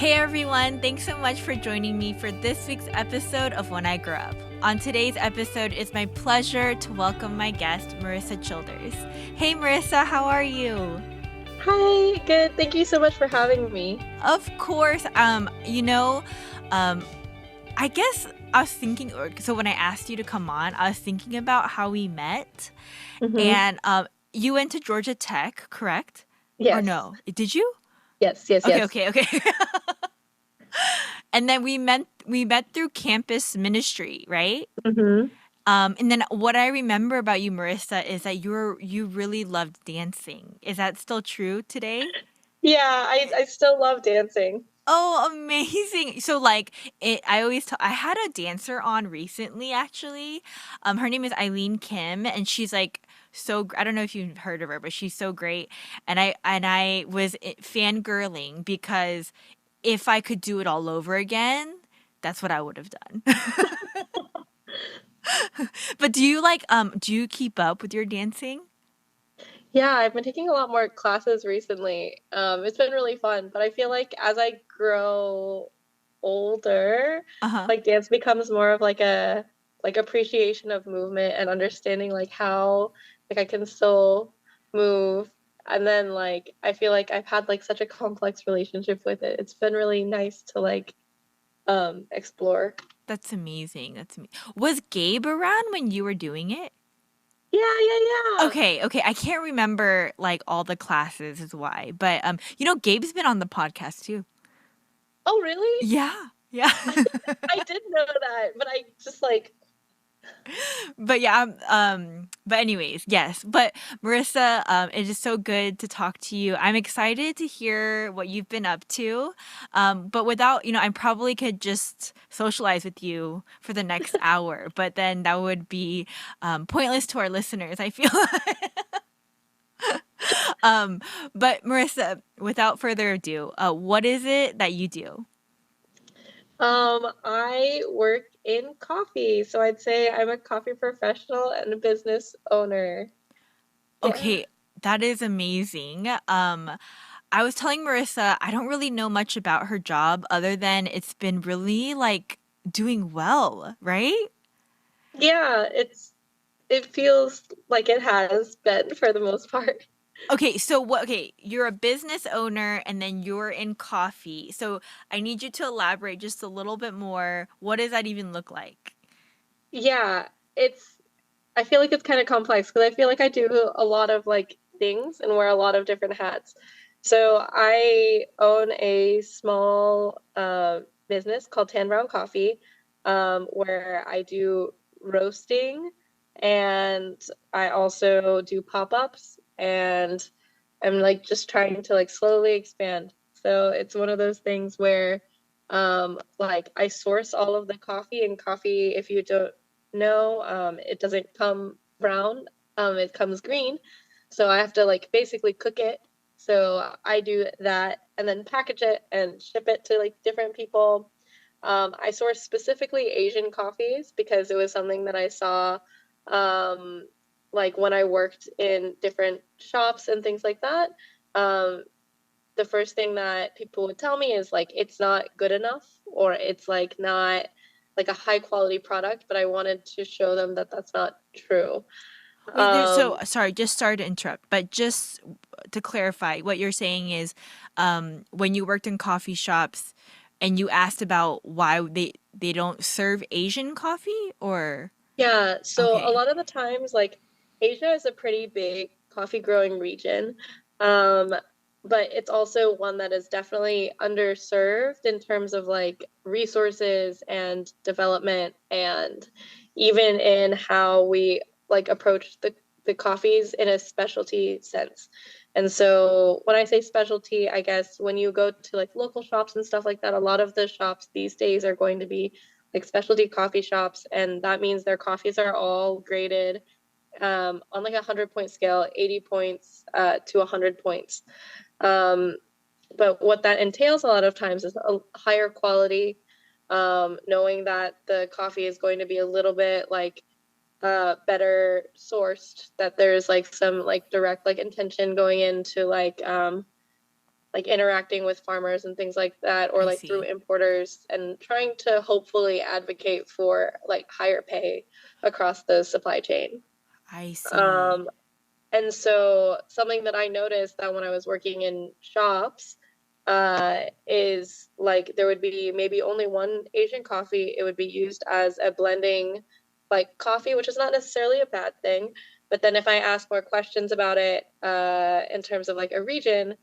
Hey everyone, thanks so much for joining me for this week's episode of When I Grow Up. On today's episode, it's my pleasure to welcome my guest, Marissa Childers. Hey Marissa, how are you? Hi, good. Thank you so much for having me. Of course, um, I guess I was thinking, so when I asked you to come on, I was thinking about how we met, hmm and you went to Georgia Tech, correct? Or Yes, no? Did you? yes, yes, Okay, yes. okay, okay. And then we met through campus ministry, right? hmm And then what I remember about you, Marissa, is that you really loved dancing. Is that still true today? Yeah, I still love dancing. Oh, amazing. So like I always I had a dancer on recently actually. Her name is Eileen Kim and she's like I don't know if you've heard of her, but she's so great. And I was fangirling because if I could do it all over again, that's what I would have done. But do you keep up with your dancing? Yeah, I've been taking a lot more classes recently. It's been really fun, but I feel like as I grow older, Uh-huh. like dance becomes more of like appreciation of movement and understanding like how like I can still move. And then like I feel like I've had like such a complex relationship with it. It's been really nice to like explore. That's amazing. That's amazing. Was Gabe around when you were doing it? Yeah, yeah, yeah. Okay, okay. I can't remember like all the classes is why. But Gabe's been on the podcast too. Oh, really? Yeah. Yeah. I did know that, but I just like But yeah, but anyways, yes. But Marissa, it is so good to talk to you. I'm excited to hear what you've been up to. But without, I probably could just socialize with you for the next hour, but then that would be pointless to our listeners, I feel. um, but Marissa, without further ado, what is it that you do? I work in coffee, so I'd say I'm a coffee professional and a business owner. Yeah. Okay, that is amazing. I was telling Marissa, I don't really know much about her job other than it's been really like doing well, right? Yeah, it feels like it has been for the most part. Okay, so you're a business owner and then you're in coffee. So I need you to elaborate just a little bit more. What does that even look like? Yeah, it's I feel like it's kind of complex because I feel like I do a lot of like things and wear a lot of different hats. So I own a small business called Tan Brown Coffee, where I do roasting and I also do pop-ups and I'm like just trying to like slowly expand. So it's one of those things where like I source all of the coffee and coffee, if you don't know, it doesn't come brown, it comes green. So I have to like basically cook it. So I do that and then package it and ship it to like different people. I source specifically Asian coffees because it was something that I saw um, like when I worked in different shops and things like that. Um, the first thing that people would tell me is like it's not good enough or it's like not like a high quality product, but I wanted to show them that that's not true. Wait, so Um, sorry, just sorry to interrupt, but just to clarify, what you're saying is when you worked in coffee shops and you asked about why they don't serve Asian coffee or yeah, so a okay. lot of the times like Asia is a pretty big coffee growing region. Um, but it's also one that is definitely underserved in terms of like resources and development and even in how we like approach the coffees in a specialty sense. And so when I say specialty, I guess when you go to like local shops and stuff like that, a lot of the shops these days are going to be like specialty coffee shops, and that means their coffees are all graded on like a 100 point scale, 80 points to 100 points. Um, but what that entails a lot of times is a higher quality, knowing that the coffee is going to be a little bit like better sourced, that there's like some like direct like intention going into like like interacting with farmers and things like that, or I like through see. importers, and trying to hopefully advocate for like higher pay across the supply chain. I see. Um, and so something that I noticed that when I was working in shops is like there would be maybe only one Asian coffee. It would be used as a blending like coffee, which is not necessarily a bad thing. But then if I ask more questions about it in terms of like a region,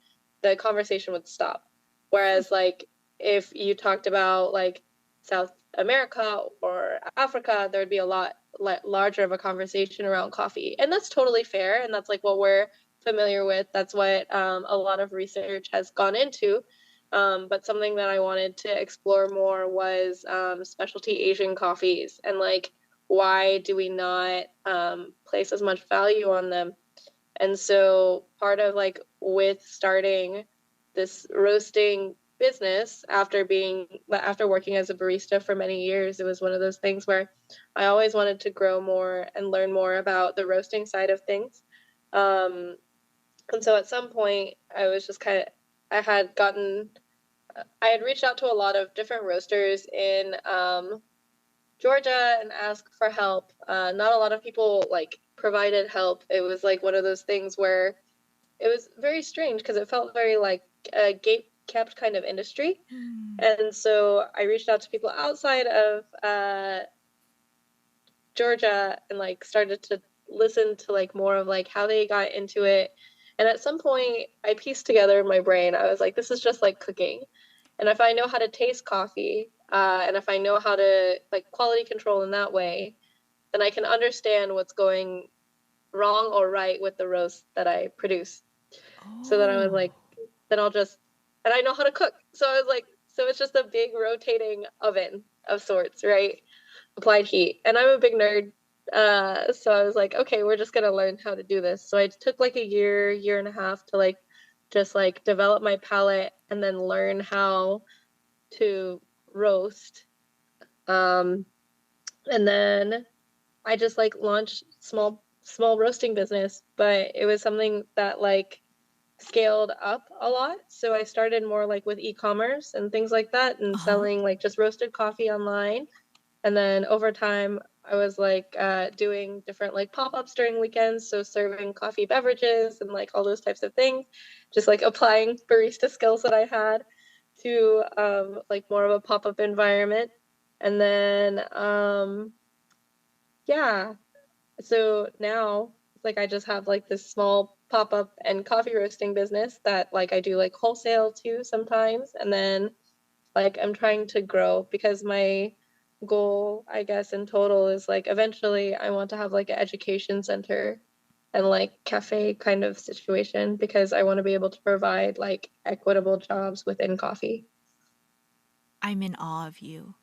the conversation would stop. Hmm. Whereas like if you talked about like South America or Africa, there would be a lot larger of a conversation around coffee. And that's totally fair. And that's like what we're familiar with. That's what a lot of research has gone into. But something that I wanted to explore more was specialty Asian coffees and like why do we not place as much value on them? And so part of like with starting this roasting business after working as a barista for many years, it was one of those things where I always wanted to grow more and learn more about the roasting side of things. Um, and so at some point I was just kind of I had reached out to a lot of different roasters in Georgia and asked for help. Not a lot of people like provided help. It was like one of those things where it was very strange because it felt very like a gate kept kind of industry. Hmm. And so I reached out to people outside of Georgia and like started to listen to like more of like how they got into it. And at some point I pieced together in my brain, I was like, this is just like cooking. And if I know how to taste coffee, and if I know how to like quality control in that way, then I can understand what's going wrong or right with the roast that I produce. So then I was Oh. like, then I'll just, and I know how to cook. So I was like, so it's just a big rotating oven of sorts, right? Applied heat. And I'm a big nerd. So I was like, okay, we're just gonna learn how to do this. So I took like a year and a half to like just like develop my palate and then learn how to roast. Um, and then I just like launched small roasting business, but it was something that like scaled up a lot. So I started more like with e-commerce and things like that and Uh-huh. selling like just roasted coffee online. And then over time, I was like doing different like pop-ups during weekends, so serving coffee beverages and like all those types of things, just like applying barista skills that I had to like more of a pop-up environment. And then yeah, so now like I just have like this small pop-up and coffee roasting business that like I do like wholesale too sometimes. And then like I'm trying to grow because my goal, I guess, in total is like eventually I want to have like an education center and like cafe kind of situation because I want to be able to provide like equitable jobs within coffee. I'm in awe of you.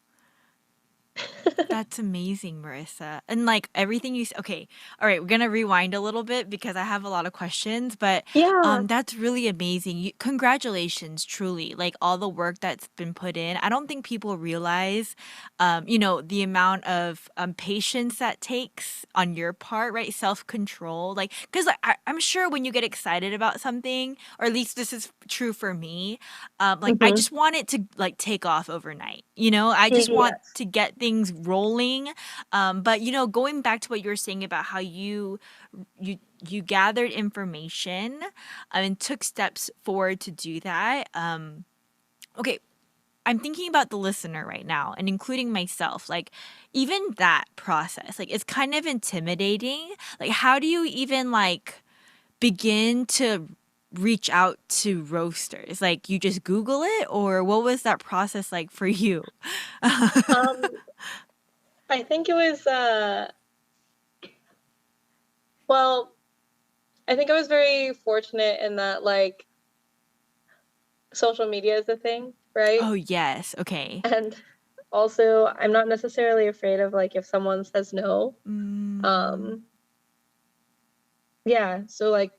That's amazing, Marissa. And like everything okay. All right, we're going to rewind a little bit because I have a lot of questions, but Yeah. that's really amazing. Congratulations, truly. Like all the work that's been put in. I don't think people realize the amount of patience that takes on your part, right? Self-control. Like cuz like I'm sure when you get excited about something, or at least this is true for me, like I Hmm. just want it to like take off overnight. I just want Yes. to get things rolling. But going back to what you were saying about how you gathered information and took steps forward to do that. Okay, I'm thinking about the listener right now and including myself. Like even that process, like it's kind of intimidating. Like how do you even like begin to reach out to roasters? Like you just Google it, or what was that process like for you? Um, I think it was well, I think I was very fortunate in that like social media is a thing, right? Oh, yes. Okay. And also I'm not necessarily afraid of like if someone says no. Mm, Um, yeah, so like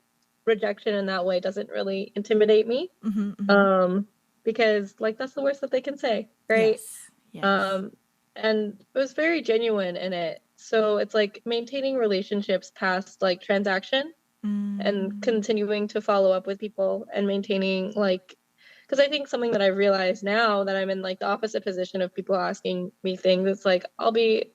rejection in that way doesn't really intimidate me. mhm, mhm. Um, because like that's the worst that they can say, right? Yes. Yes. Um, and it was very genuine in it. So it's like maintaining relationships past like transaction and Mm, continuing to follow up with people and maintaining like because I think something that I've realized now that I'm in like the opposite position of people asking me things, it's like I'll be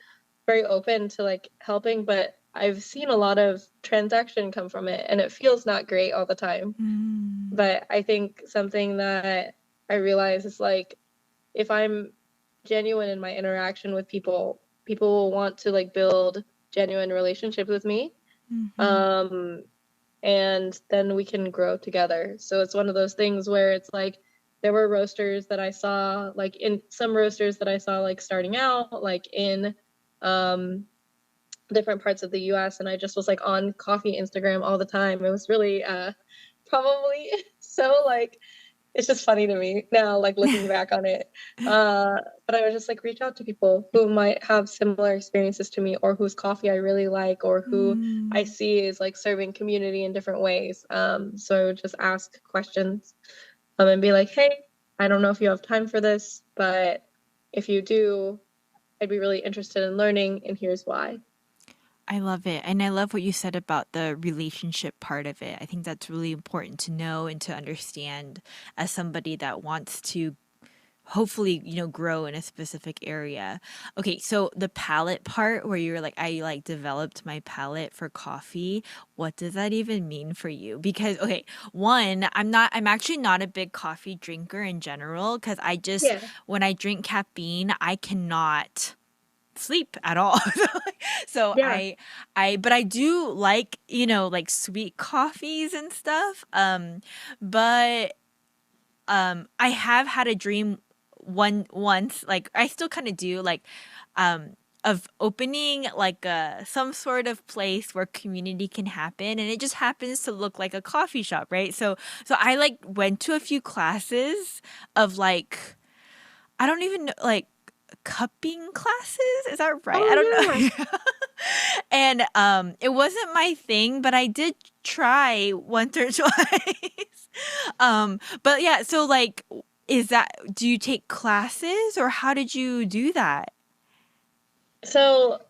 very open to like helping, but I've seen a lot of transaction come from it and it feels not great all the time. Mm. But I think something that I realize is like if I'm genuine in my interaction with people, people will want to like build genuine relationships with me. Mhm. Um, and then we can grow together. So it's one of those things where it's like there were roasters that I saw like in some roasters that I saw like starting out like in um different parts of the US and I just was like on coffee Instagram all the time. It was really probably so like it's just funny to me now, like looking back on it. Uh, but I would just like reach out to people who might have similar experiences to me, or whose coffee I really like, or who I Mm. see is like serving community in different ways. So I would just ask questions, and be like, "Hey, I don't know if you have time for this, but if you do, I'd be really interested in learning, and here's why." I love it. And I love what you said about the relationship part of it. I think that's really important to know and to understand as somebody that wants to hopefully, grow in a specific area. Okay, so the palette part where you're like, I like developed my palette for coffee. What does that even mean for you? Because, okay, one, I'm actually not a big coffee drinker in general because Yeah, when I drink caffeine, I cannot sleep at all. So yeah. but I do like, like sweet coffees and stuff. But I have had a dream once, like I still kind of do, like of opening like some sort of place where community can happen, and it just happens to look like a coffee shop, right? So I like went to a few classes of like I don't even know, like cupping classes. Is that right? I Oh don't yeah. know. And it wasn't my thing, but I did try once or twice. But yeah, so like is that do you take classes or how did you do that? So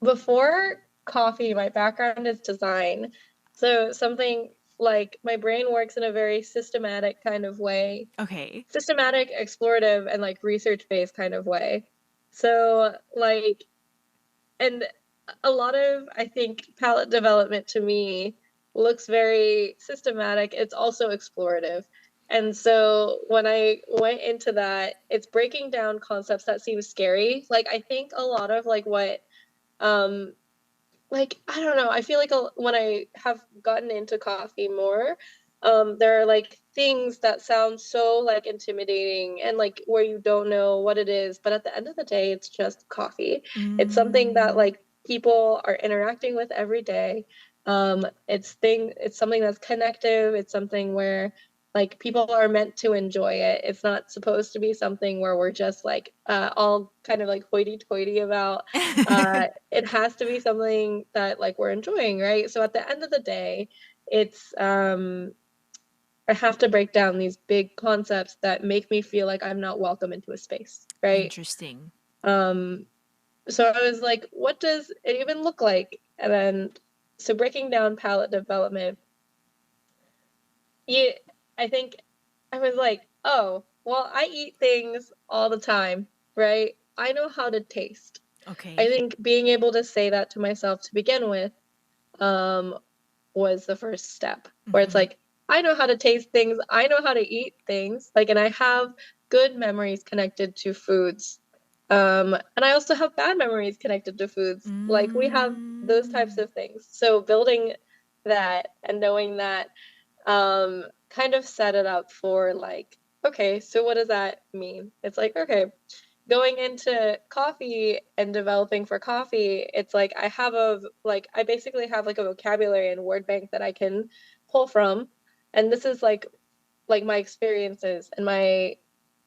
before coffee, my background is design. So something like my brain works in a very systematic kind of way, Okay. systematic, explorative, and like research-based kind of way. So like, and a lot of, I think, palette development to me looks very systematic. It's also explorative. And so when I went into that, it's breaking down concepts that seem scary. Like I think a lot of like what um, like, I don't know, I feel like when I have gotten into coffee more, there are like things that sound so like intimidating and like where you don't know what it is, but at the end of the day, it's just coffee. It's something that Mm. like people are interacting with every day. It's something that's connective. It's something where like people are meant to enjoy it. It's not supposed to be something where we're just like all kind of like hoity-toity about. It has to be something that like we're enjoying, right? So at the end of the day, it's I have to break down these big concepts that make me feel like I'm not welcome into a space, right? Interesting. Um, so I was like, what does it even look like? And then so breaking down palette development, yeah, I think I was like, oh, well, I eat things all the time, right? I know how to taste. I Okay. think being able to say that to myself to begin with um, was the first step where it's Hmm. like, I know how to taste things, I know how to eat things, like, and I have good memories connected to foods. And I also have bad memories connected to foods. Like, we have those types Mm. of things. So, building that and knowing that kind of set it up for, like, okay, so what does that mean? It's like, okay, going into coffee and developing for coffee, it's like I basically have like a vocabulary and word bank that I can pull from. And this is like my experiences and my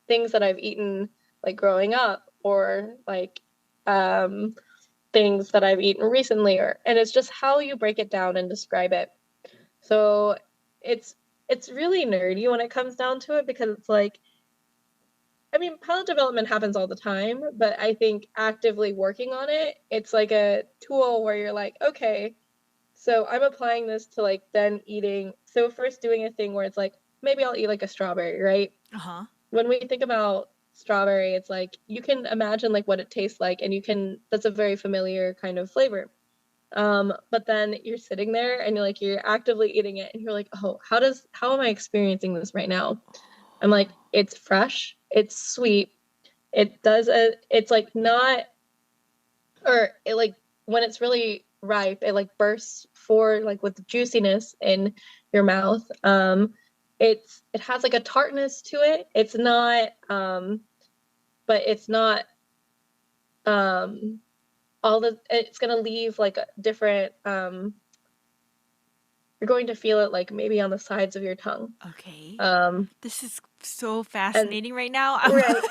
things that I've eaten like growing up or like um things that I've eaten recently or and it's just how you break it down and describe it. So it's it's really nerdy when it comes down to it because it's like I mean, palette development happens all the time, but I think actively working on it, it's like a tool where you're like, okay, so I'm applying this to like then eating. So first doing a thing where it's like maybe I'll eat like a strawberry, right? Uh-huh. When we think about strawberry, it's like you can imagine like what it tastes like, and you can that's a very familiar kind of flavor. But then you're sitting there and you're actively eating it and you're like, oh, how am I experiencing this right now? I'm like, it's fresh, it's sweet, it's like not, or it like when it's really ripe, it like bursts for like with juiciness in your mouth. It has like a tartness to it. It's not but it's not um all the it's gonna leave like a different you're going to feel it like maybe on the sides of your tongue. Okay. Um This is so and fascinating right now. I'm right. like,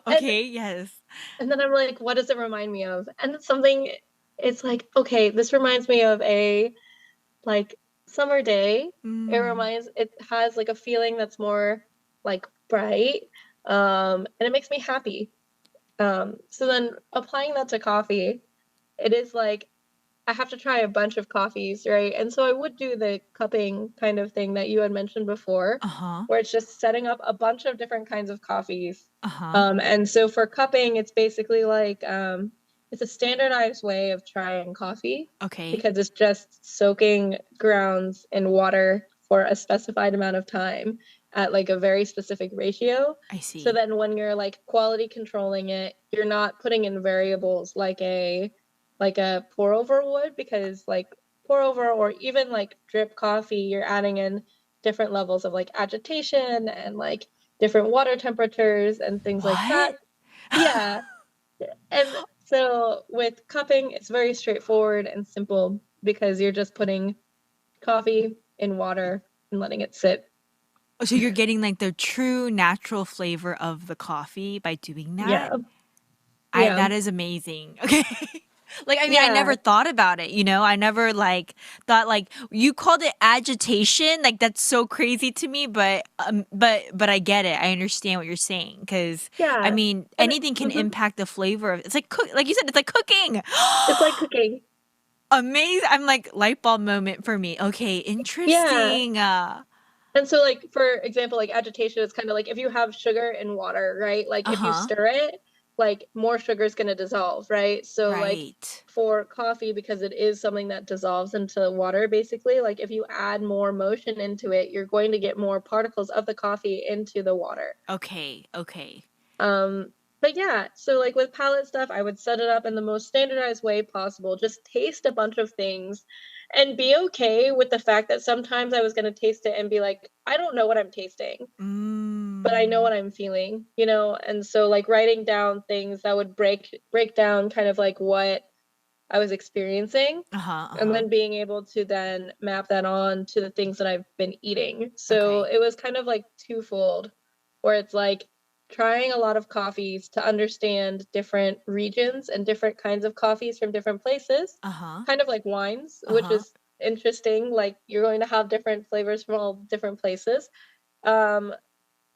And okay, yes. then I'm like, what does it remind me of? And it's something, it's like, okay, this reminds me of a like summer day. Mm. It has like a feeling that's more like bright. And it makes me happy. So then applying that to coffee, it is like I have to try a bunch of coffees, right? And so I would do the cupping kind of thing that you had mentioned before, Uh-huh. where it's just setting up a bunch of different kinds of coffees. Uh-huh. And so for cupping, it's basically like it's a standardized way of trying coffee Okay. because it's just soaking grounds in water for a specified amount of time at like a very specific ratio. I So see. then when you're like quality controlling it, you're not putting in variables like a pour over would, because like pour over or even like drip coffee, you're adding in different levels of like agitation and like different water temperatures and things like that. What? Yeah. And so with cupping, it's very straightforward and simple because you're just putting coffee in water and letting it sit. So you're getting like the true natural flavor of the coffee by doing that? Yeah. I Yeah. That is amazing. Okay. Like, I mean, I Yeah. never thought about it, you know? I never like thought like you called it agitation. Like that's so crazy to me, but I get it. I understand what you're saying cuz I Yeah. mean, And anything can mhm, impact the flavor of it's like like you said, it's like cooking. it's like cooking. Amazing. I'm like light bulb moment for me. Okay, Yeah. interesting. And so, like, for example, like agitation is kind of like if you have sugar in water, right? Like, if you Uh-huh. stir it, like, more sugar is going to dissolve, right? So, like, Right. for coffee, because it is something that dissolves into water, basically, like, if you add more motion into it, you're going to get more particles of the coffee into the water. Okay. Okay. But yeah, so like with palette stuff, I would set it up in the most standardized way possible. Just taste a bunch of things and be okay with the fact that sometimes I was going to taste it and be like, I don't know what I'm tasting, but I know Mm. what I'm feeling, you know? And so like writing down things that would break down kind of like what I was experiencing, Uh-huh. and Uh-huh. then being able to then map that on to the things that I've been eating. So Okay. it was kind of like twofold, where it's like trying a lot of coffees to understand different regions and different kinds of coffees from different places, Uh-huh. kind of like wines, which Uh-huh. is interesting. Like you're going to have different flavors from all different places. Um,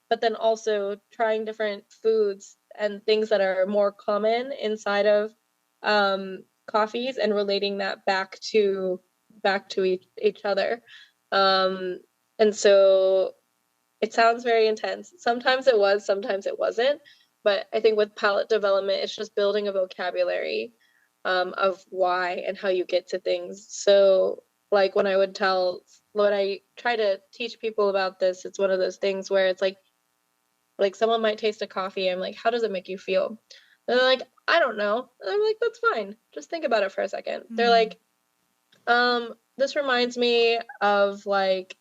but then also trying different foods and things that are more common inside of coffees and relating that back to each other. Um, and so it sounds very intense. Sometimes it was, sometimes it wasn't. But I think with palate development, it's just building a vocabulary of why and how you get to things. So, like when I try to teach people about this, it's one of those things where it's like someone might taste a coffee. I'm like, how does it make you feel? And they're like, I don't know. And I'm like, that's fine. Just think about it for a second. They're Mm. like, this reminds me of like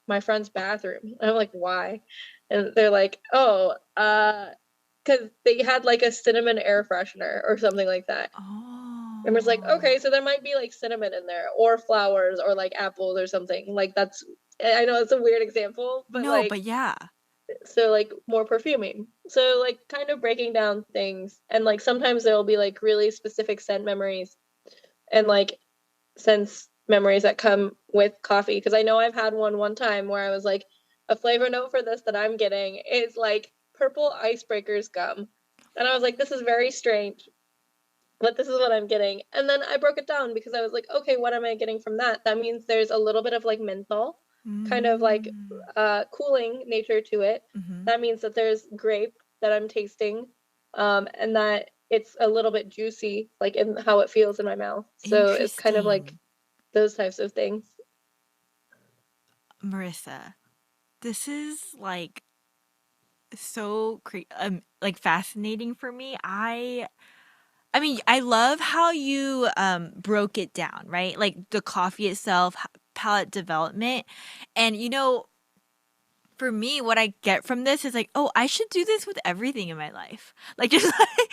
my friend's bathroom. And I'm like, why? And they're like, oh, because they had like a cinnamon air freshener or something like that. And was like, Oh. okay, so there might be like cinnamon in there or flowers or like apples or something. Like that's I know it's a weird example, but No, like but yeah. so like more perfuming. So like kind of breaking down things, and like sometimes there will be like really specific scent memories and like sense memories that come with coffee, because I know I've had one time where I was like, a flavor note for this that I'm getting is like purple icebreakers gum. And I was like, this is very strange, but this is what I'm getting. And then I broke it down because I was like, okay, what am I getting from that? That means there's a little bit of like menthol, kind of like Mm. cooling nature to it. Mhm. That means that there's grape that I'm tasting, and that it's a little bit juicy, like in how it feels in my mouth. So it's kind of like Interesting. those types of things. Marissa, this is like so like fascinating for me. I mean, I love how you broke it down, right? Like the coffee itself, palate development. And for me, what I get from this is like, oh, I should do this with everything in my life. Like, just like,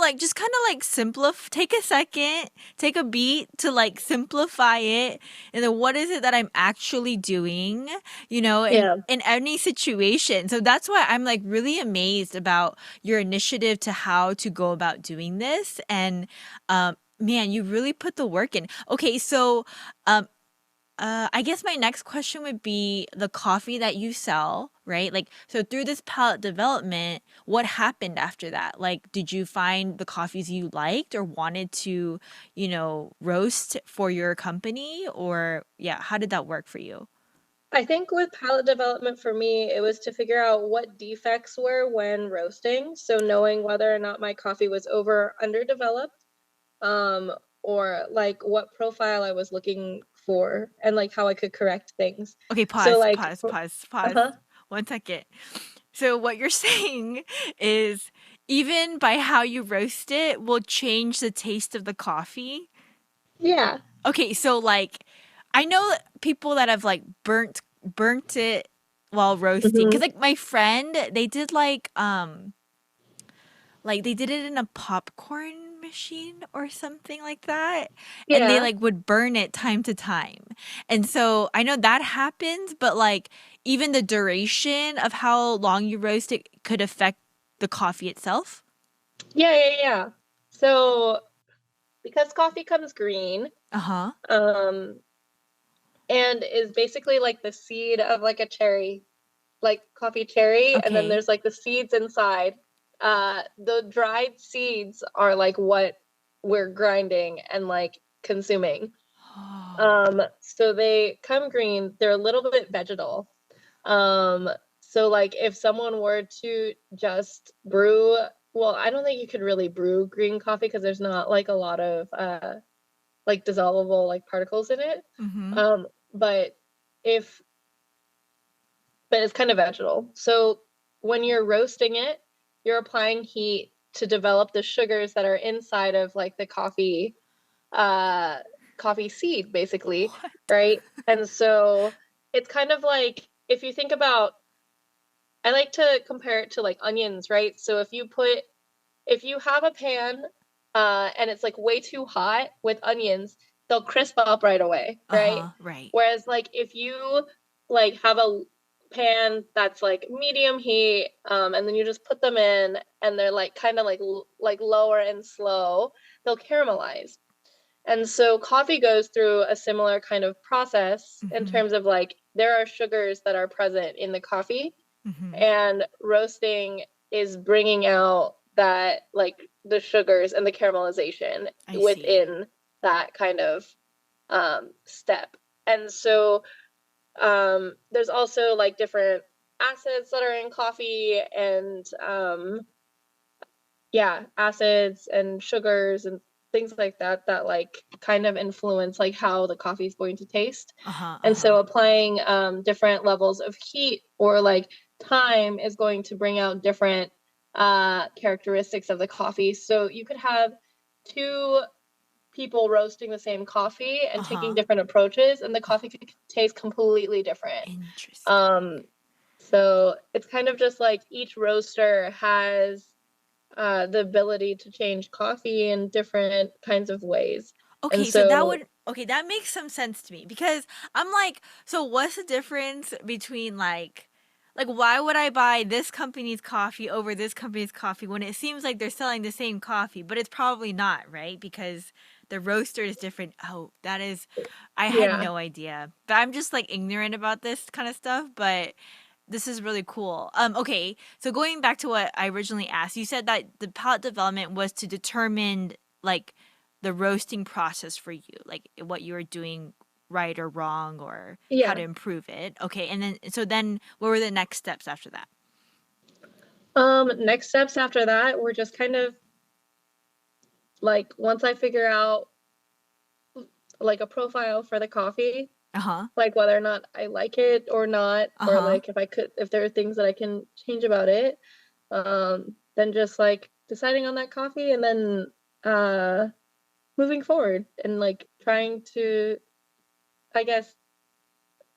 like just kind of like take a second, take a beat to like simplify it. And then what is it that I'm actually doing, Yeah. in any situation. So that's why I'm like really amazed about your initiative to how to go about doing this. And, man, you really put the work in. Okay, so um, I guess my next question would be the coffee that you sell, right? Like, so through this palette development, what happened after that? Like, did you find the coffees you liked or wanted to, roast for your company? Or, yeah, how did that work for you? I think with palate development for me, it was to figure out what defects were when roasting. So knowing whether or not my coffee was over or underdeveloped, or like what profile I was looking for and like how I could correct things. Okay, So pause, like, pause, pause, pause. uh-huh. 1 second. So, what you're saying is even by how you roast it will change the taste of the coffee? Yeah. Okay, so like I know people that have like burnt it while roasting cuz Hmm. like my friend, they did like they did it in a popcorn machine or something like that, and they Yeah. like would burn it time to time. And so I know that happens, but like even the duration of how long you roast it could affect the coffee itself. Yeah, yeah, yeah. So because coffee comes green, Uh-huh. um, and is basically like the seed of like a cherry, like coffee cherry, and then Okay. there's like the seeds inside. The dried seeds are like what we're grinding and like consuming. Oh. So they come green, they're a little bit vegetal. Um, so like if someone were to just brew, well, I don't think you could really brew green coffee because there's not like a lot of like dissolvable like particles in it. Mhm. Um, but if but it's kind of vegetal. So when you're roasting it, you're applying heat to develop the sugars that are inside of like the uh coffee seed basically, What? right? And so it's kind of like if you think about, I like to compare it to like onions, right? So if you have a pan and it's like way too hot with onions, they'll crisp up right away, right? Uh-huh. Right. Whereas like if you like have a pan that's like medium heat, and then you just put them in and they're like kind of like like lower and slow, they'll caramelize. And so coffee goes through a similar kind of process in Mhm. terms of like there are sugars that are present in the coffee, Mhm. and roasting is bringing out that like the sugars and the caramelization I see. within that kind of step. And so there's also like different acids that are in coffee, and yeah, acids and sugars and things like that that like kind of influence like how the coffee is going to taste. Uh-huh. And so Uh-huh. applying different levels of heat or like time is going to bring out different characteristics of the coffee. So you could have two people roasting the same coffee and taking Uh-huh. different approaches, and the coffee could taste completely different. Interesting. Um, so it's kind of just like each roaster has the ability to change coffee in different kinds of ways. And Okay, so so, that makes some sense to me because I'm like, so what's the difference between like why would I buy this company's coffee over this company's coffee when it seems like they're selling the same coffee, but it's probably not, right? Because the roaster is different. Oh, I had yeah. no idea. But I'm just like ignorant about this kind of stuff, but this is really cool. Okay, so going back to what I originally asked, you said that the palette development was to determine like the roasting process for you, like what you were doing right or wrong or how Yeah. to improve it. Okay, and then what were the next steps after that? Next steps after that were just kind of like once I figure out like a profile for the coffee, Uh-huh. like whether or not I like it or not, or Uh-huh. like if there are things that I can change about it, then just like deciding on that coffee and then uh moving forward and like trying to, I guess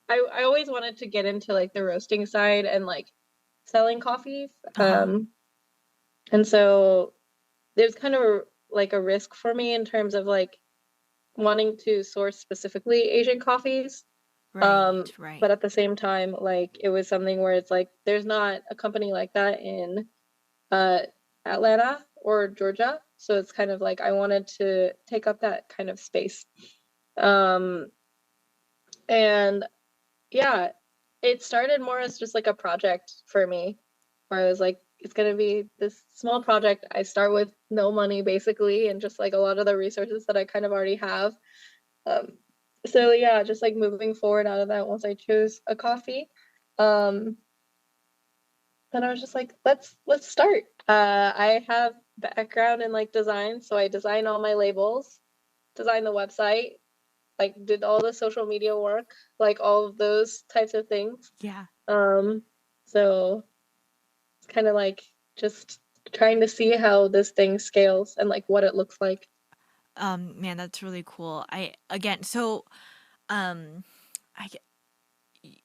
I always wanted to get into like the roasting side and like selling coffee. Uh-huh. And so there's kind of like a risk for me in terms of like wanting to source specifically Asian coffees. Right, But right. at the same time, like it was something where it's like there's not a company like that in uh Atlanta or Georgia. So it's kind of like I wanted to take up that kind of space. Um and yeah, it started more as just like a project for me, where I was like, it's gonna be this small project. I start with no money basically, and just like a lot of the resources that I kind of already have. Um, so yeah, just like moving forward out of that, once I chose a coffee, um, then I was just like, let's start. I have background in like design, so I design all my labels, design the website, like did all the social media work, like all of those types of things. Yeah. Um, so it's kind of like just trying to see how this thing scales and like what it looks like. Man, that's really cool. I again, so um I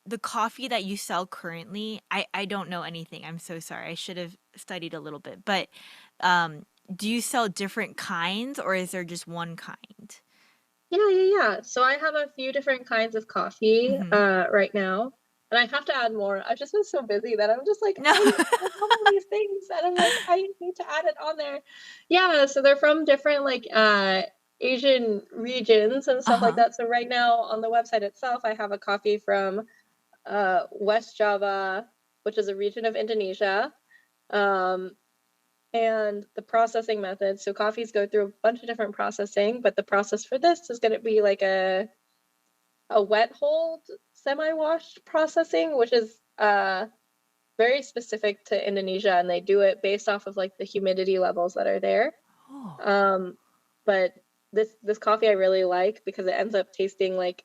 the coffee that you sell currently, I don't know anything. I'm so sorry. I should have studied a little bit. But um do you sell different kinds or is there just one kind? Yeah. So I have a few different kinds of coffee Mhm. right now. And I have to add more. I've just been so busy that I'm just like, No. I have all these things and I'm like, I need to add it on there. Yeah, so they're from different like Asian regions and stuff like Uh-huh. that. So right now on the website itself, I have a coffee from West Java, which is a region of Indonesia. Um, and the processing method. So coffees go through a bunch of different processing, but the process for this is going to be like a wet hold semi-washed processing, which is very specific to Indonesia, and they do it based off of like the humidity levels that are there. Oh. Um, but this coffee I really like because it ends up tasting like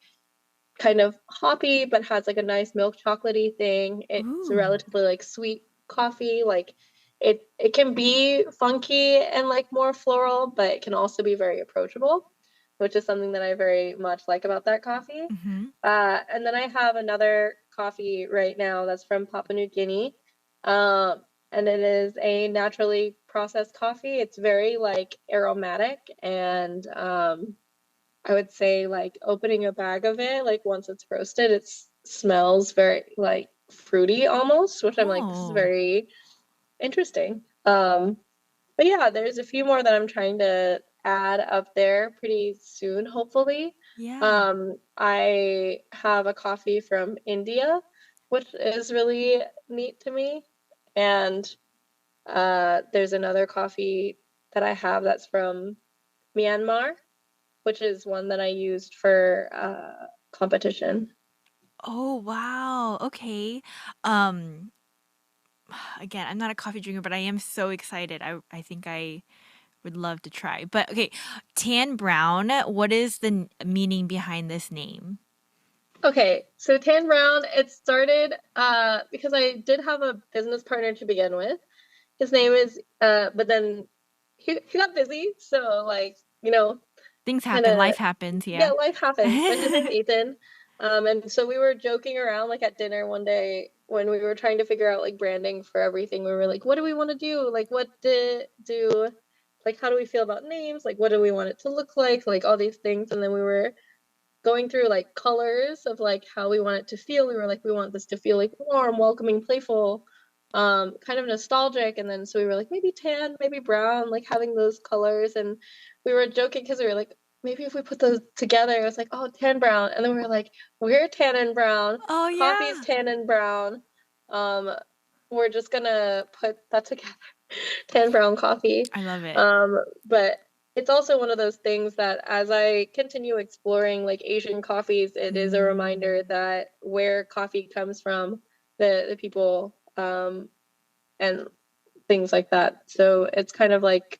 kind of hoppy, but has like a nice milk chocolatey thing. It's a Ooh. relatively like sweet coffee. Like it can be funky and like more floral, but it can also be very approachable, which is something that I very much like about that coffee. Mhm. And then I have another coffee right now that's from Papua New Guinea. And it is a naturally processed coffee. It's very like aromatic and I would say like opening a bag of it, like once it's roasted, it smells very like fruity almost, which I'm like, this is Oh. very interesting. But yeah, there's a few more that I'm trying to add up there pretty soon, hopefully. Yeah. I have a coffee from India, which is really neat to me. And there's another coffee that I have that's from Myanmar, which is one that I used for competition. Oh, wow. Okay. Um again, I'm not a coffee drinker, but I am so excited. I think I would love to try. But okay, Tan Brown, what is the meaning behind this name? Okay, so Tan Brown, it started because I did have a business partner to begin with. His name is but then he got busy, so like, Things kind happen, of life happens, yeah, yeah. life happens. But his name's Ethan. And so we were joking around like at dinner one day when we were trying to figure out like branding for everything. We were like, what do we want to do? Like what to do? Like how do we feel about names? Like what do we want it to look like? Like all these things. And then we were going through like colors of like how we want it to feel. We were like, we want this to feel like warm, welcoming, playful, kind of nostalgic. And then so we were like, maybe tan, maybe brown, like having those colors. And we were joking because we were like, maybe if we put those together, it was like, oh, tan brown. And then we were like, we're tan and brown, Oh coffee's yeah. tan and brown. Um, we're just gonna put that together, tan brown coffee. I love it. But it's also one of those things that as I continue exploring like Asian coffees, it is a reminder Mm. that where coffee comes from, the people, and things like that. So it's kind of like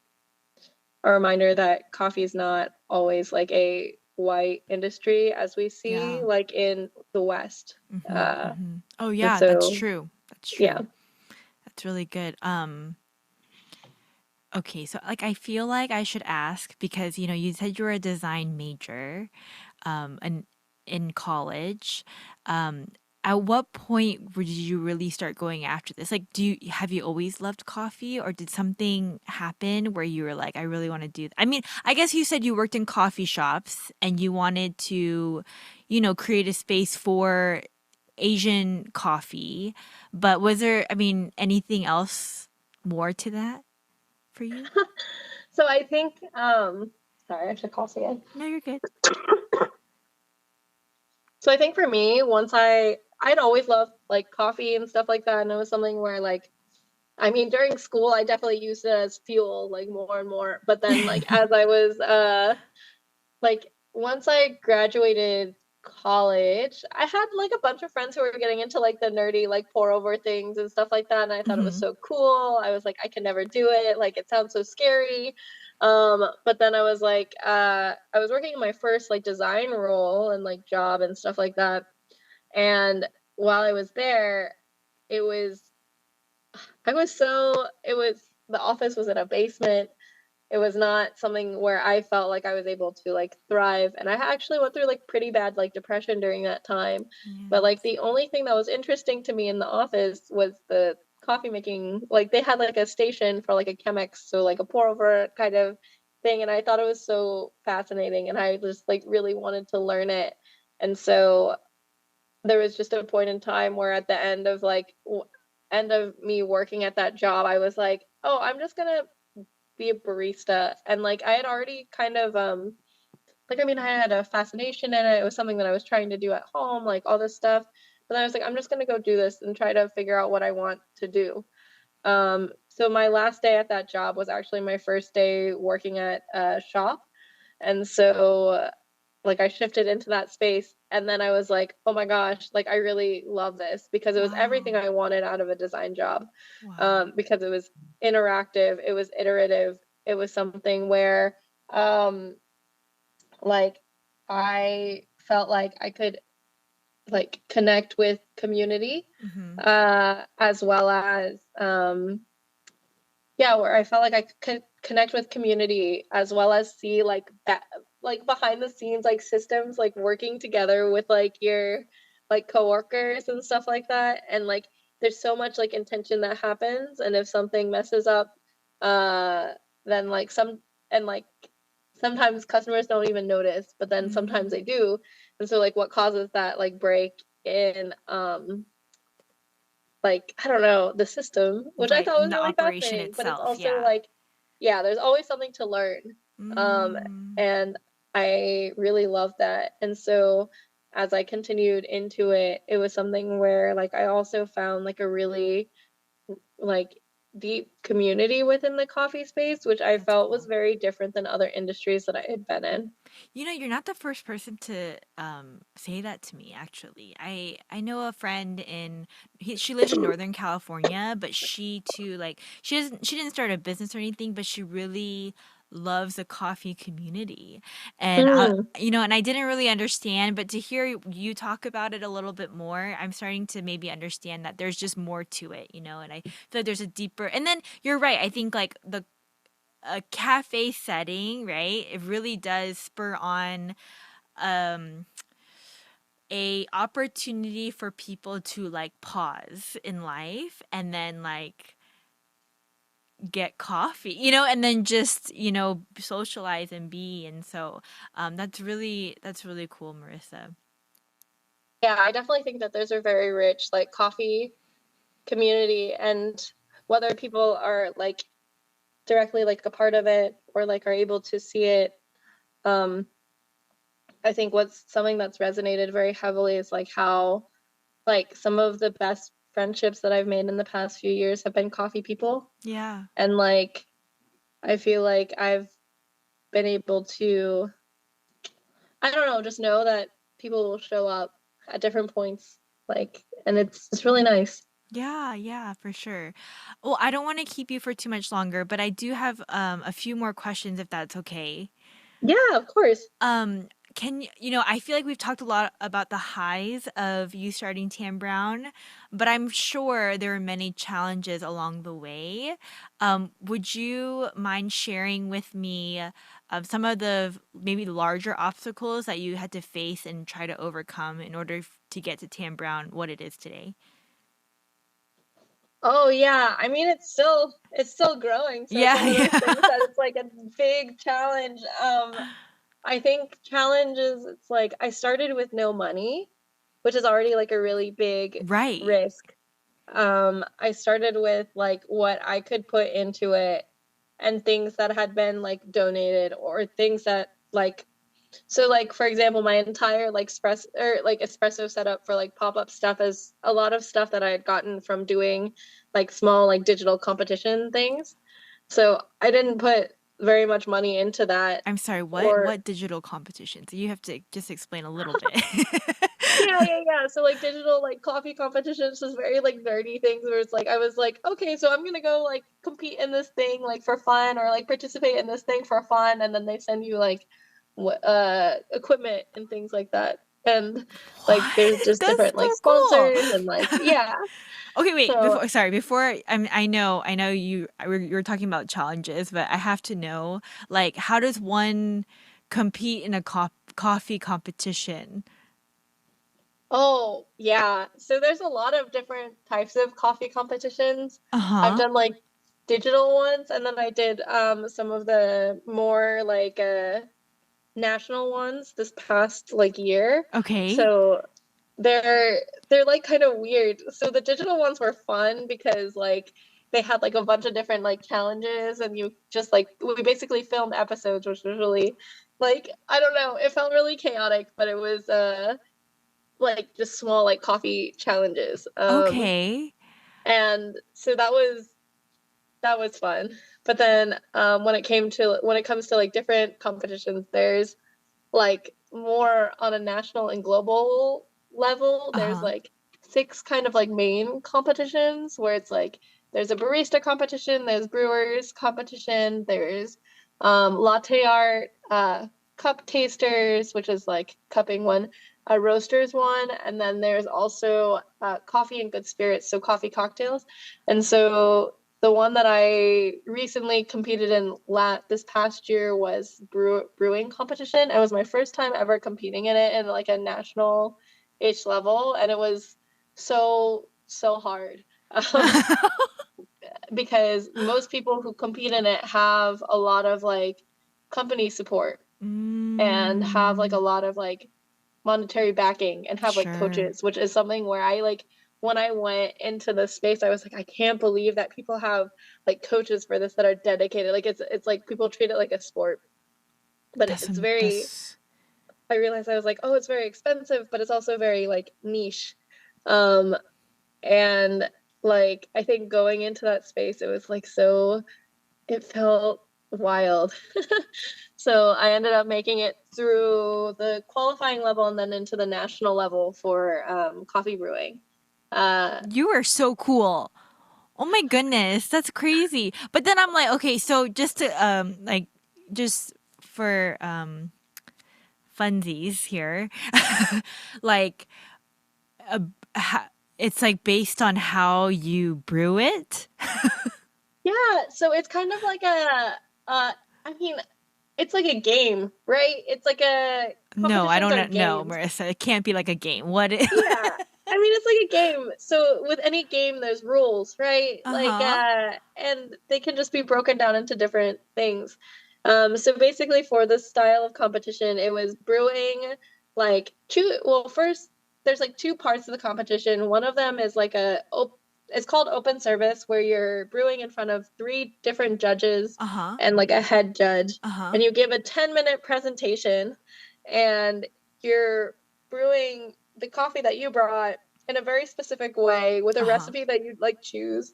a reminder that coffee is not always like a white industry as we see Yeah. like in the West. Mhm, Uh, mhm. Oh, and yeah, that's so true. That's yeah. true. That's really good. Okay, so like I feel like I should ask because you said you were a design major, and in college. Um, at what point did you really start going after this? Like, have you always loved coffee, or did something happen where you were like, I really want to do I mean, I guess you said you worked in coffee shops and you wanted to, create a space for Asian coffee, but was there, I mean, anything else more to that for you? So I think sorry, I should cough again. No, you're good. So I think for me, once I'd always loved like coffee and stuff like that, and it was something where like I mean during school I definitely used it as fuel like more and more. But then like as I was like once I graduated college, I had like a bunch of friends who were getting into like the nerdy like pour over things and stuff like that, and I thought it was Hmm. so cool. I was like, I can never do it. Like it sounds so scary. But then I was like, I was working in my first like design role and like job and stuff like that. And while I was there, it was I was so it was the office was in a basement. It was not something where I felt like I was able to like thrive. And I actually went through like pretty bad like depression during that time. But like Yes. the only thing that was interesting to me in the office was the coffee making. Like they had like a station for like a Chemex, so like a pour over kind of thing. And I thought it was so fascinating and I just like really wanted to learn it. And so there was just a point in time where at the end of like end of me working at that job, I was like, oh, I'm just gonna be a barista. And like I had already kind of like I mean I had a fascination in it. It was something that I was trying to do at home, like all this stuff. But then I was like, I'm just gonna go do this and try to figure out what I want to do. So my last day at that job was actually my first day working at a shop. And so like I shifted into that space and then I was like, "Oh my gosh, like I really love this because it was everything Wow. I wanted out of a design job." Wow. Because it was interactive, it was iterative, it was something where um like I felt like I could like connect with community Hmm. as well as yeah, where I felt like I could connect with community as well as see like that like behind the scenes like systems like working together with like your like coworkers and stuff like that. And like there's so much like intention that happens and if something messes up uh then like some and like sometimes customers don't even notice, but then sometimes Mm. they do. And so like what causes that like break in like I don't know the system, which I Right. thought In was the really operation fascinating. But it's itself. also Yeah. like, yeah, there's always something to learn, um, Mm. and I really love that. And so as I continued into it, it was something where like I also found like a really like deep community within the coffee space, which I That's felt was cool. very different than other industries that I had been in. You're not the first person to say that to me actually. I know a friend she lives in Northern California, but she too like she didn't start a business or anything, but she really loves the coffee community. And Mm, and I didn't really understand, but to hear you talk about it a little bit more, I'm starting to maybe understand that there's just more to it, and I feel like there's a deeper. And then you're right. I think like the a cafe setting, right? It really does spur on um a opportunity for people to like pause in life and then like get coffee, and then just, socialize and be. And so that's really cool, Marissa. yeah, I definitely think that those are very rich, like coffee community, and whether people are like directly like a part of it or like are able to see it. um I think what's something that's resonated very heavily is like how like some of the best friendships that I've made in the past few years have been coffee people. Yeah. And like I feel like I've been able to, I don't know, just know that people will show up at different points, like, and it's really nice. Yeah, yeah, for sure. Well, I don't want to keep you for too much longer, but I do have a few more questions if that's okay. Yeah, of course. Um, can I feel like we've talked a lot about the highs of you starting Tam Brown, but I'm sure there are many challenges along the way. Would you mind sharing with me some of the maybe larger obstacles that you had to face and try to overcome in order to get to Tam Brown what it is today? Oh yeah, I mean it's still growing, so it's Yeah, one of those things yeah. that it's like a big challenge. I think challenges, it's like I started with no money, which is already like a really big Right. risk. I started with like what I could put into it and things that had been like donated or things that like, so like for example, my entire like espresso setup for like pop-up stuff is a lot of stuff that I had gotten from doing like small like digital competition things. So I didn't put very much money into that. I'm sorry, what Or what digital competitions? You have to just explain a little bit. yeah. So like digital like coffee competitions, just very like nerdy things where it's like I was like, okay, so I'm gonna go like compete in this thing like for fun or like participate in this thing for fun, and then they send you like what equipment and things like that. And like there's What? just That's different like so cool. sponsors and like yeah. Okay, wait, So before I know you were talking about challenges, but I have to know, like, how does one compete in a coffee competition? oh yeah. So there's a lot of different types of coffee competitions. I've Uh-huh. done like digital ones, and then I did some of the more like national ones this past like year. Okay. So they're like kind of weird. So the digital ones were fun because like they had like a bunch of different like challenges, and you just like we basically filmed episodes, which was really like I don't know, it felt really chaotic, but it was like just small like coffee challenges. Okay. And so that was fun. But then when it comes to like different competitions, there's like more on a national and global level. There's Uh-huh. like six kind of like main competitions where it's like there's a barista competition, there's brewers competition, there's latte art, cup tasters, which is like cupping one, a roasters one, and then there's also coffee and good spirits, so coffee cocktails. And so the one that I recently competed in this past year was brewing competition. It was my first time ever competing in it in like a national ish level, and it was so hard. Um, because most people who compete in it have a lot of like company support and have like a Mm, lot of like monetary backing and have like sure. coaches, which is something where I like when I went into the space, I was like, I can't believe that people have like coaches for this that are dedicated. Like it's like people treat it like a sport, but That's it's am very. that's I realized I was like, oh, it's very expensive, but it's also very like niche. Um, and like I think going into that space, it was like so it felt wild. So I ended up making it through the qualifying level and then into the national level for coffee brewing. Uh, You are so cool. Oh my goodness, that's crazy. But then I'm like, okay, so just to like just for funsies here, like uh, it's like based on how you brew it. yeah, so it's kind of like I mean, it's like a game, right? It's like a No, I competitions don't are know, games. Marissa. It can't be like a game. What? Yeah. I mean, it's like a game. So with any game, there's rules, right? Like, Uh-huh. and they can just be broken down into different things. So basically for this style of competition, it was brewing like well, first there's like two parts of the competition. One of them is like it's called open service where you're brewing in front of three different judges Uh-huh. and like a head judge, Uh-huh. and you give a 10-minute presentation, and you're brewing the coffee that you brought in a very specific way with a Uh-huh. recipe that you'd like choose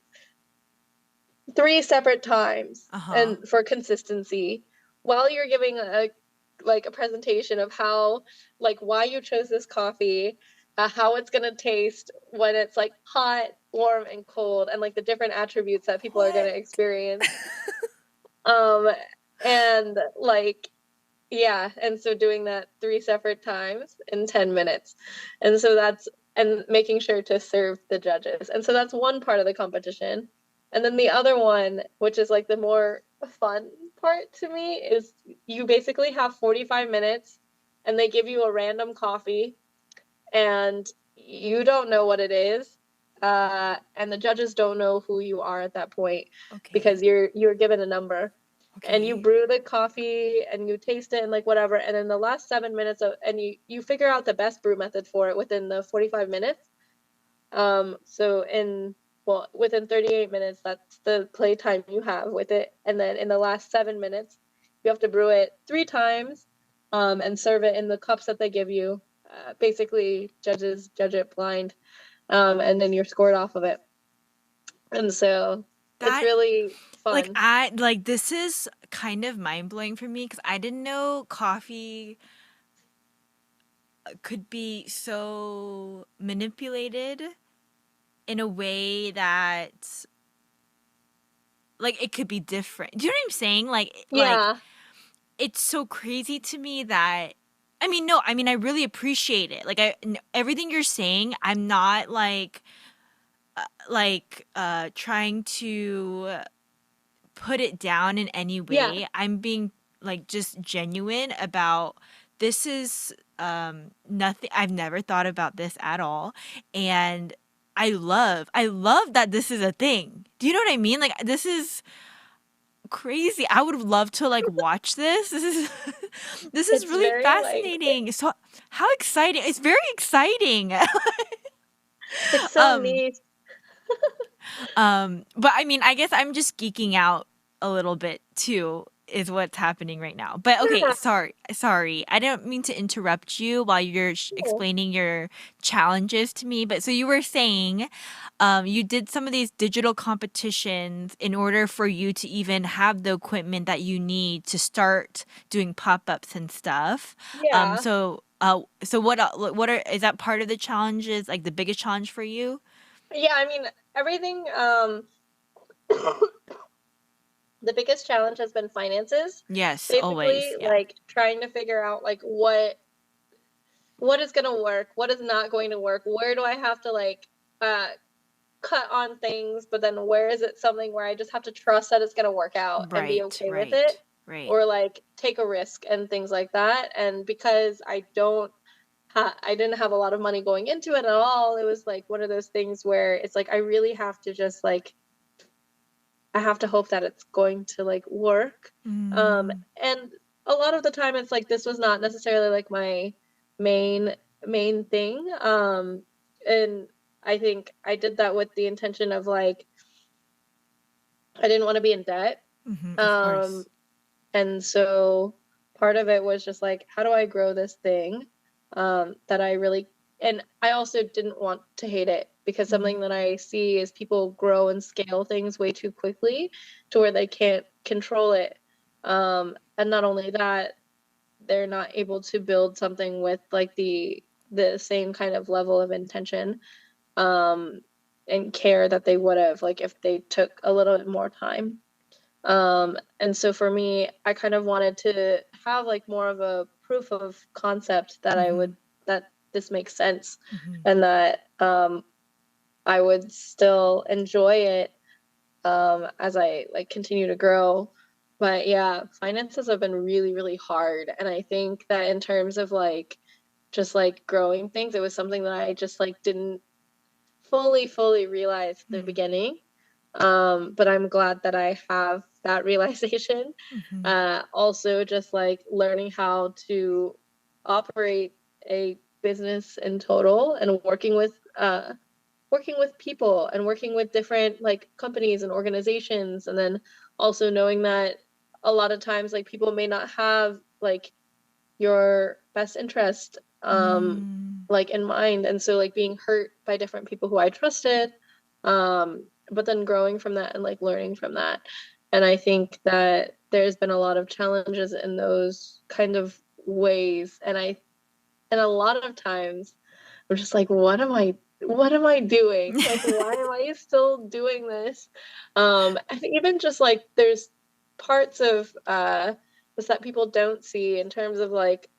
three separate times Uh-huh. and for consistency. while you're giving a presentation of how, like, why you chose this coffee, how it's gonna taste when it's like hot, warm, and cold, and like the different attributes that people are gonna What? experience. Um, and like, yeah, and so doing that 3 separate times in 10 minutes. And so that's and making sure to serve the judges. And so that's one part of the competition. And then the other one, which is like the more fun part to me, is you basically have 45 minutes and they give you a random coffee and you don't know what it is. And the judges don't know who you are at that point Okay. because you're given a number and you Okay. brew the coffee and you taste it and like whatever, and in the last 7 minutes of and you figure out the best brew method for it within the 45 minutes. So in well within 38 minutes, that's the play time you have with it, and then in the last 7 minutes you have to brew it 3 times, and serve it in the cups that they give you. Basically judges judge it blind, and then you're scored off of it, and so it's That really fun. this is kind of mind blowing for me because I didn't know coffee could be so manipulated in a way that like it could be different. Do you know what I'm saying? Like Yeah. it's so crazy to me that I mean no, I mean I really appreciate it. Everything you're saying, I'm not trying to put it down in any Yeah. way. I'm being like just genuine about this is nothing. I've never thought about this at all. And I love that this is a thing. Do you know what I mean? Like this is crazy. I would love to like watch this. This is this is It's really very like fascinating. So how exciting. It's very exciting. it's so um neat. But I mean, I guess I'm just geeking out a little bit too, is what's happening right now. But okay, Yeah. sorry. I didn't mean to interrupt you while you're Cool. explaining your challenges to me. But so you were saying, you did some of these digital competitions in order for you to even have the equipment that you need to start doing pop-ups and stuff. Yeah. So what are is that part of the challenges, like the biggest challenge for you? Yeah, I mean, everything, the biggest challenge has been finances. Yes, Basically, always. Yeah. like trying to figure out like what is going to work, what is not going to work, where do I have to like uh cut on things, but then where is it something where I just have to trust that it's going to work out and be Right, okay with it, right, right. or like take a risk and things like that. And because I didn't have a lot of money going into it at all, it was like one of those things where it's like I really have to just like I have to hope that it's going to like work. Mm, And a lot of the time it's like this was not necessarily like my main main thing. And I think I did that with the intention of like I didn't want to be in debt. of Um course. and so part of it was just like how do I grow this thing that I really and I also didn't want to hate it because Mm, something that I see is people grow and scale things way too quickly to where they can't control it. And not only that, they're not able to build something with like the same kind of level of intention um, and care that they would have like if they took a little bit more time. And so for me, I kind of wanted to have like more of a proof of concept that mhm, that this makes sense mhm, and that I would still enjoy it as I like continue to grow. But yeah, finances have been really, really hard. And I think that in terms of like just like growing things, it was something that I just like didn't fully realize at the mhm, beginning. But I'm glad that I have that realization. mhm, Also, just like learning how to operate a business in total and working with people and working with different like companies and organizations, and then also knowing that a lot of times like people may not have like your best interest mm, like in mind, and so like being hurt by different people who I trusted, but then growing from that and like learning from that. And I think that there's been a lot of challenges in those kind of ways, and a lot of times I'm just like, what am I doing? Like, why am I still doing this? And even just like there's parts of this that people don't see in terms of like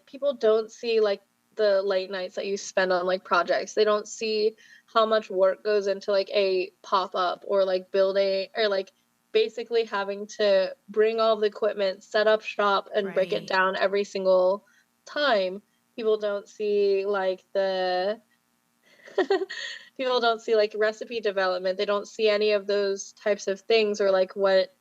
people don't see like the late nights that you spend on like projects. They don't see how much work goes into like a pop-up or like building or like basically having to bring all the equipment, set up shop and break it Right. down every single time. People don't see like the people don't see like recipe development. They don't see any of those types of things or like what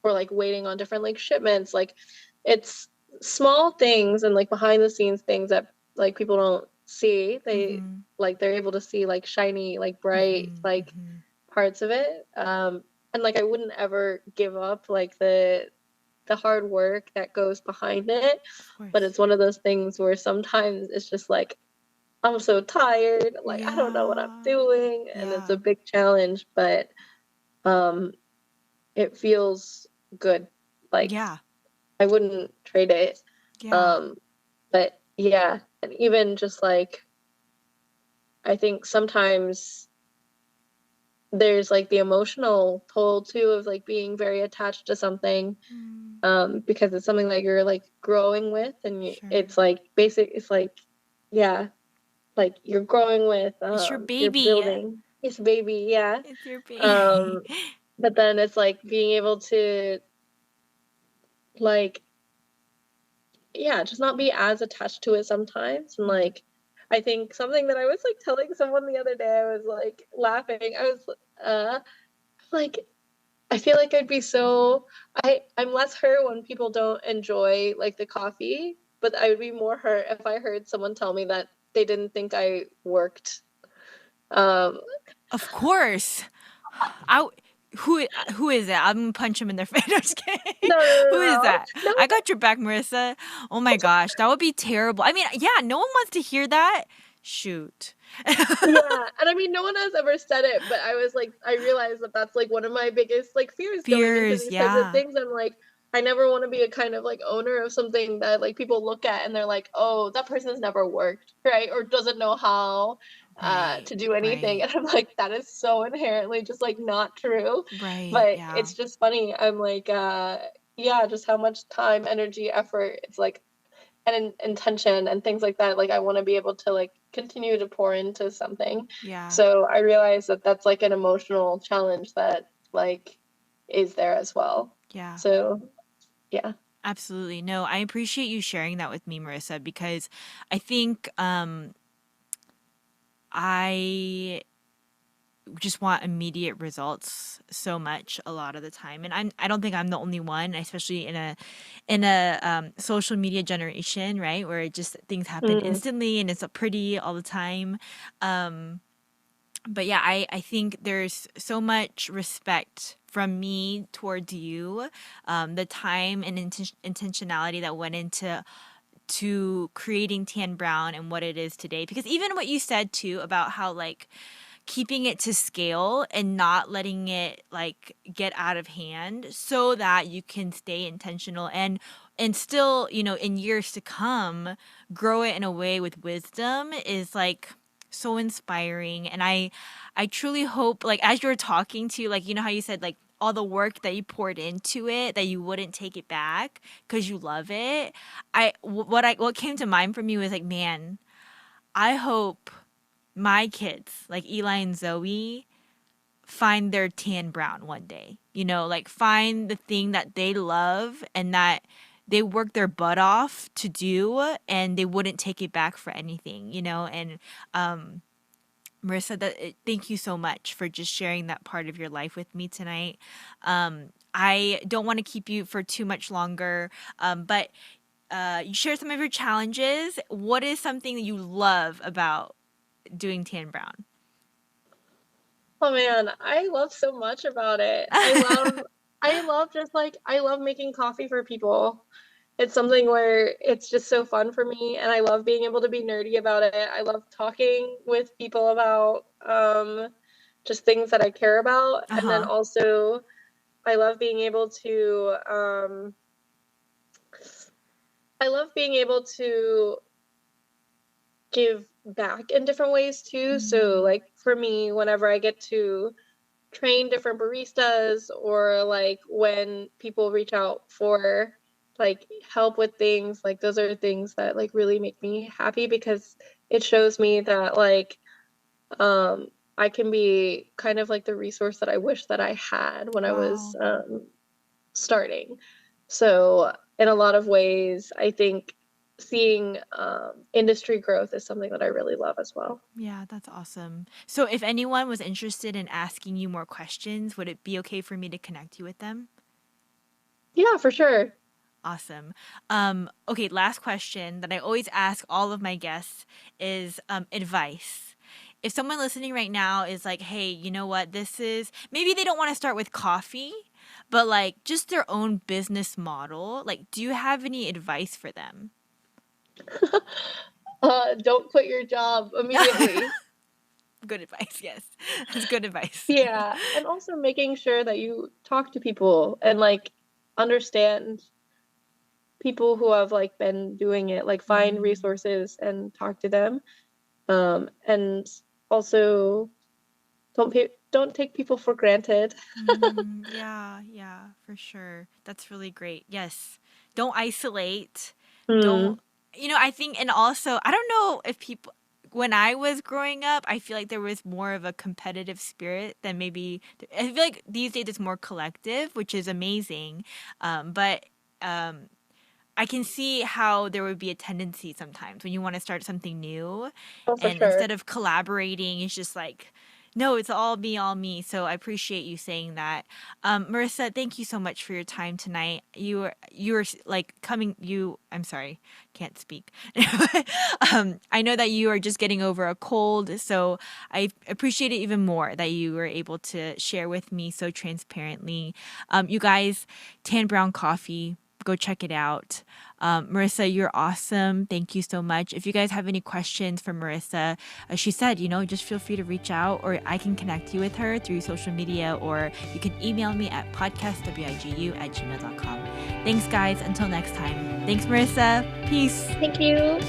or like waiting on different like shipments. Like it's small things and like behind the scenes things that like people don't see. Mhm. They're able to see like shiny, like bright, Mhm. like Mhm. parts of it. And like I wouldn't ever give up like the hard work that goes behind it. Of But course. it's one of those things where sometimes it's just like I'm so tired, like I don't know what I'm Yeah. doing, and it's Yeah. a big challenge, but um it feels good. Like Yeah. I wouldn't trade it. Yeah. Um, but yeah, and even just like I think sometimes there's like the emotional toll too of like being very attached to something, Mm, because it's something that you're like growing with, and sure. it's like basic. It's like yeah, like you're growing with, It's your you're baby. building. It's baby, yeah. It's your baby. Um, but then it's like being able to like yeah, just not be as attached to it sometimes. And Mm. like, I think something that I was like telling someone the other day, I was like laughing. I was like, I feel like I'd be so I'm less hurt when people don't enjoy like the coffee, but I would be more hurt if I heard someone tell me that they didn't think I worked. Um, Of course. I who is it? I'm gonna punch him in their face. I'm just kidding. no, no, Who is no, that? no, I got your back, Marissa. Oh my gosh, that would be terrible. I mean, yeah, no one wants to hear that. Shoot. yeah, and I mean, no one has ever said it, but I was like, I realized that that's like one of my biggest like fears going into Fears, these types of yeah. things. I'm like, I never want to be a kind of like owner of something that like people look at and they're like, oh, that person's never worked, right? Or doesn't know how Right. to do anything. Right. And I'm like, that is so inherently just like not true. Right. But Yeah. it's just funny. I'm like, yeah, just how much time, energy, effort. It's like and intention and things like that, like I want to be able to like continue to pour into something. Yeah. So I realize that that's like an emotional challenge that like is there as well. Yeah. So yeah. Absolutely. No, I appreciate you sharing that with me, Marissa, because I think I just want immediate results so much a lot of the time, and I don't think I'm the only one, especially in a social media generation, right, where it just things happen Mm, instantly and it's pretty all the time. um but yeah, I think there's so much respect from me towards you, the time and intentionality that went into creating Tan Brown and what it is today. Because even what you said too about how like keeping it to scale and not letting it like get out of hand so that you can stay intentional and still, in years to come, grow it in a way with wisdom is like so inspiring. And I truly hope, like, as you're talking to, like, how you said like all the work that you poured into it, that you wouldn't take it back because you love it. What came to mind from you is like, man, I hope my kids, like Eli and Zoe, find their tan brown one day. Like find the thing that they love and that they work their butt off to do, and they wouldn't take it back for anything. And Marissa, thank you so much for just sharing that part of your life with me tonight. I don't want to keep you for too much longer, but you share some of your challenges. What is something that you love about doing Tan Brown? oh man, I love so much about it. I love just like I love making coffee for people. It's something where it's just so fun for me, and I love being able to be nerdy about it. I love talking with people about just things that I care about, Uh and then huh. also I love being able to give back in different ways too. So Mm. like for me, whenever I get to train different baristas, or like when people reach out for like help with things, like those are things that like really make me happy, because it shows me that like um I can be kind of like the resource that I wish that I had when I was Wow. starting. So in a lot of ways, I think seeing industry growth is something that I really love as well. Yeah, that's awesome. So if anyone was interested in asking you more questions, would it be okay for me to connect you with them? Yeah, for sure. Awesome. Okay, last question that I always ask all of my guests is advice. If someone listening right now is like, hey, you know what, this is maybe they don't want to start with coffee, but like just their own business model, like, do you have any advice for them? Don't quit your job immediately. Good advice, yes. That's good advice. Yeah, and also making sure that you talk to people and like understand people who have like been doing it, like find Mm. resources and talk to them. And also don't take people for granted. Yeah, yeah, for sure. That's really great. Yes. Don't isolate. Don't, Mm, I think, and also, I don't know if people, when I was growing up, I feel like there was more of a competitive spirit than maybe, I feel like these days it's more collective, which is amazing. But um, I can see how there would be a tendency sometimes when you want to start something new, oh, for and sure. instead of collaborating, it's just like, no, it's all me. So I appreciate you saying that. Marissa, thank you so much for your time tonight. You were like coming. I'm sorry, can't speak. I know that you are just getting over a cold, so I appreciate it even more that you were able to share with me so transparently. You guys, Tan Brown Coffee, go check it out. Marissa, you're awesome. Thank you so much. If you guys have any questions for Marissa, as she said, just feel free to reach out, or I can connect you with her through social media, or you can email me at podcastwigu@gmail.com. Thanks, guys. Until next time. Thanks, Marissa. Peace. Thank you.